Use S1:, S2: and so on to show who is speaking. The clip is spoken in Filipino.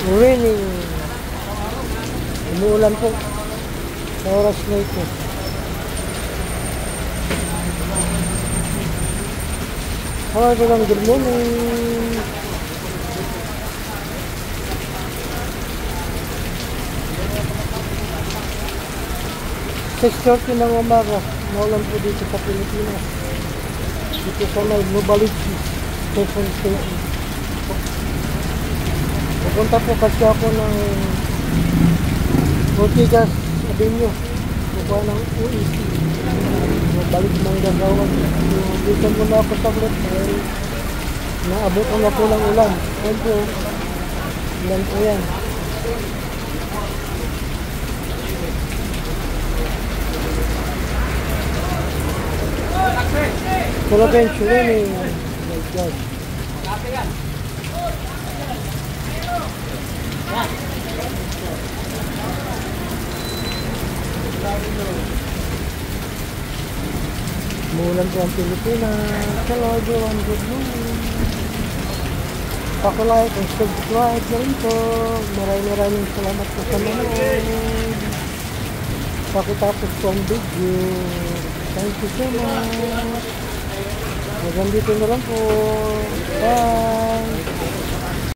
S1: Raining. Umuulan po sa oras na ito. Hi everyone, good morning. 6:30 ng umaga, maulan po dito sa Pilipinas. Dito sa may Novaliches Station Station. Pupunta po kasi ako ng Ortigas Avenue. Buka ng UEC. Balik ng gagawin. Dito muna ako saglit dahil naabot ko na po ng ulan. Ayan po. Ulan po yan. Philippines raining. Oh my God. Umulan po ang Pilipinas. Hello everyone, good morning. Paki-like and subscribe na rin po. Maraming salamat po sa manood. Pakitapos po ang video. Thank you so much. Hanggang dito na lang po. Bye.